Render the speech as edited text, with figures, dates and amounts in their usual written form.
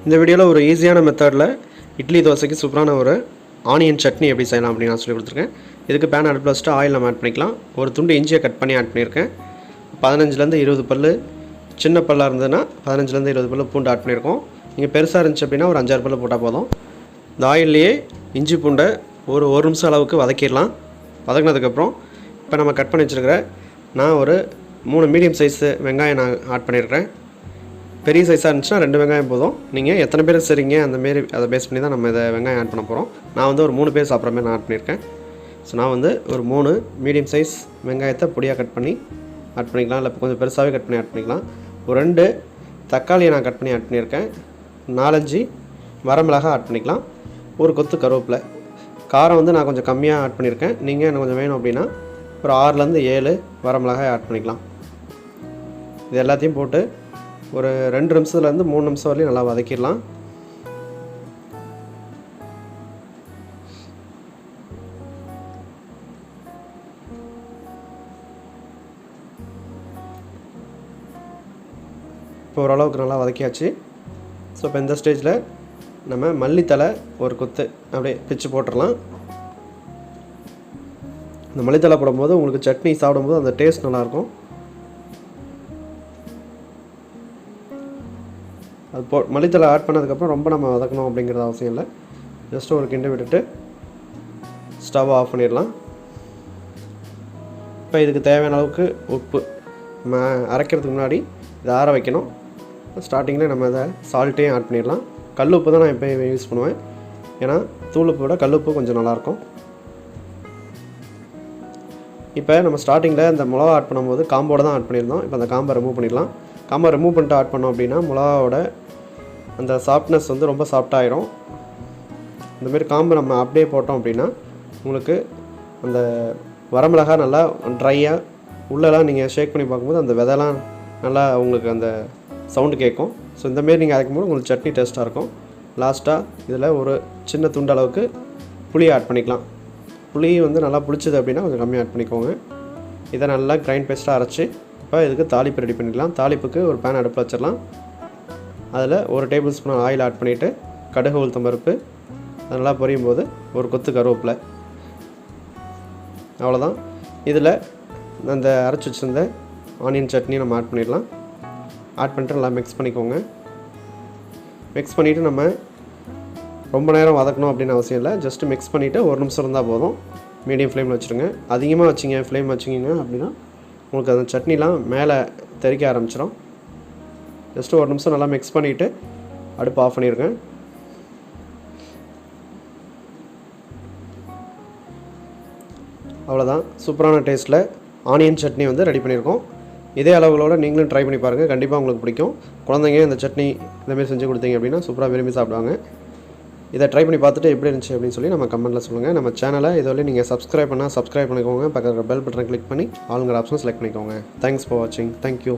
இந்த வீடியோவில் ஒரு ஈஸியான மெத்தடில் இட்லி தோசைக்கு சூப்பரான ஒரு ஆனியன் சட்னி எப்படி செய்யலாம் அப்படின்னு நான் சொல்லி கொடுத்துருக்கேன். இதுக்கு பேன் அடுப்பில் வச்சுட்டு ஆயில் நம்ம ஆட் பண்ணிக்கலாம். ஒரு துண்டு இஞ்சியை கட் பண்ணி ஆட் பண்ணியிருக்கேன். 15லேருந்து 20 பல் சின்ன பல்லாக இருந்ததுன்னா 15லேருந்து 20 பல் பூண்டு ஆட் பண்ணியிருக்கோம். நீங்கள் பெருசாக இருந்துச்சு அப்படின்னா ஒரு 5-6 பல் போட்டால் போதும். இந்த ஆயில்லையே இஞ்சி பூண்டை ஒரு நிமிஷம் அளவுக்கு வதக்கிடலாம். வதக்கினதுக்கப்புறம் இப்போ நம்ம கட் பண்ணி வச்சுருக்கிற நான் ஒரு 3 மீடியம் சைஸு வெங்காயம் நான் ஆட் பண்ணியிருக்கிறேன். பெரிய சைஸாக இருந்துச்சுன்னா 2 வெங்காயம் போதும். நீங்கள் எத்தனை பேர் சரிங்க அந்தமாரி அதை பேஸ் பண்ணி தான் நம்ம இதை வெங்காயம் ஆட் பண்ண போகிறோம். நான் வந்து ஒரு 3 பேர் சாப்பிட்ற மாதிரி நான் ஆட் பண்ணியிருக்கேன். ஸோ நான் வந்து ஒரு 3 மீடியம் சைஸ் வெங்காயத்தை பொடியாக கட் பண்ணி ஆட் பண்ணிக்கலாம். இல்லை கொஞ்சம் பெருசாகவே கட் பண்ணி ஆட் பண்ணிக்கலாம். ஒரு 2 தக்காளியை நான் கட் பண்ணி ஆட் பண்ணியிருக்கேன். 4-5 வரமிளகாய் ஆட் பண்ணிக்கலாம். ஒரு கொத்து கருவேப்பிலை. காரம் வந்து நான் கொஞ்சம் கம்மியாக ஆட் பண்ணியிருக்கேன். நீங்கள் எனக்கு கொஞ்சம் வேணும் அப்படின்னா ஒரு 6லேருந்து 7 வரமிளகாய் ஆட் பண்ணிக்கலாம். இது எல்லாத்தையும் போட்டு ஒரு 2 நிமிஷத்துலேருந்து 3 நிமிஷம் வரையும் நல்லா வதக்கிடலாம். இப்போ ஓரளவுக்கு நல்லா வதக்கியாச்சு. ஸோ இப்போ இந்த ஸ்டேஜில் நம்ம மல்லித்தலை ஒரு கொத்து அப்படியே பிச்சு போட்டுடலாம். இந்த மல்லித்தலை போடும்போது உங்களுக்கு சட்னி சாப்பிடும்போது அந்த டேஸ்ட் நல்லாயிருக்கும். அது மல்லித்தலை ஆட் பண்ணதுக்கப்புறம் ரொம்ப நம்ம வதக்கணும் அப்படிங்கிறது அவசியம் இல்லை. ஜஸ்ட்டு ஒரு கிண்டு விட்டுட்டு ஸ்டவ் ஆஃப் பண்ணிடலாம். இப்போ இதுக்கு தேவையான அளவுக்கு உப்பு நம்ம அரைக்கிறதுக்கு முன்னாடி இதை ஆற வைக்கணும். ஸ்டார்டிங்கில் நம்ம இதை சால்ட்டையும் ஆட் பண்ணிடலாம். கல் உப்பு தான் நான் இப்போ யூஸ் பண்ணுவேன். ஏன்னா தூள் உப்பு விட கல் உப்பு கொஞ்சம் நல்லாயிருக்கும். இப்போ நம்ம ஸ்டார்டிங்கில் இந்த மிளகா ஆட் பண்ணும்போது காம்போடு தான் ஆட் பண்ணியிருந்தோம். இப்போ அந்த காம்பை ரிமூவ் பண்ணிடலாம். காம்பை ரிமூவ் பண்ணிட்டு ஆட் பண்ணோம் அப்படின்னா மிளகாவோட அந்த சாஃப்ட்னஸ் வந்து ரொம்ப சாஃப்டாகிடும். இந்தமாரி காம்பை நம்ம அப்படியே போட்டோம் அப்படின்னா உங்களுக்கு அந்த வரமிளகா நல்லா ட்ரையாக உள்ளெல்லாம் நீங்கள் ஷேக் பண்ணி பார்க்கும்போது அந்த விதைலாம் நல்லா உங்களுக்கு அந்த சவுண்டு கேட்கும். ஸோ இந்தமாரி நீங்கள் அரைக்கும்போது உங்களுக்கு சட்னி டேஸ்ட்டாக இருக்கும். லாஸ்ட்டாக இதில் ஒரு சின்ன துண்டு அளவுக்கு புளி ஆட் பண்ணிக்கலாம். புளி வந்து நல்லா புளிச்சது அப்படின்னா கொஞ்சம் கம்மியாக ஆட் பண்ணிக்கோங்க. இதை நல்லா கிரைண்ட் பேஸ்ட்டாக அரைச்சி இப்போ இதுக்கு தாளிப்பு ரெடி பண்ணிக்கலாம். தாளிப்புக்கு ஒரு பேன் அடுப்பில் வச்சிடலாம். அதில் 1 டேபிள் ஸ்பூன் ஆயில் ஆட் பண்ணிவிட்டு கடுகு உளுத்தம் பருப்பு அது நல்லா பொரியும் போது ஒரு கொத்து கருவேப்பிலை. அவ்வளோதான். இதில் அந்த அரைச்சி வச்சுருந்த ஆனியன் சட்னி நம்ம ஆட் பண்ணிடலாம். ஆட் பண்ணிட்டு நல்லா மிக்ஸ் பண்ணிக்கோங்க. மிக்ஸ் பண்ணிவிட்டு நம்ம ரொம்ப நேரம் வதக்கணும் அப்படின்னு அவசியம் இல்லை. ஜஸ்ட்டு மிக்ஸ் பண்ணிவிட்டு 1 நிமிஷம் இருந்தால் போதும். மீடியம் ஃப்ளேமில் வச்சுருங்க. அதிகமாக வச்சிங்க ஃப்ளேம் வச்சிங்க அப்படின்னா உங்களுக்கு அந்த சட்னிலாம் மேலே தெறிக்க ஆரம்பிச்சிடும். ஜஸ்ட்டு 1 நிமிஷம் நல்லா மிக்ஸ் பண்ணிவிட்டு அடுப்பு ஆஃப் பண்ணியிருக்கேன். அவ்வளோதான். சூப்பரான டேஸ்ட்டில் ஆனியன் சட்னி வந்து ரெடி பண்ணியிருக்கோம். இதே அளவுகளோடு நீங்களும் ட்ரை பண்ணி பாருங்கள். கண்டிப்பாக உங்களுக்கு பிடிக்கும். குழந்தைங்க இந்த சட்னி இந்தமாரி செஞ்சு கொடுத்தீங்க அப்படின்னா சூப்பராக விரும்பி சாப்பிடுவாங்க. இதை ட்ரை பண்ணி பார்த்துட்டு எப்படி இருந்துச்சு அப்படின்னு சொல்லி நம்ம கமெண்ட்டில் சொல்லுங்கள். நம்ம சேனலை இதுவரை நீங்கள் சப்ஸ்கிரைப் பண்ணால் சப்ஸ்கிரைப் பண்ணிக்கோங்க. பக்கத்தில் பெல் பட்டனை கிளிக் பண்ணி ஆளுங்கிற ஆப்ஷன் செலக்ட் பண்ணிக்கோங்க. தேங்க்ஸ் ஃபார் வாட்சிங். தேங்க்யூ.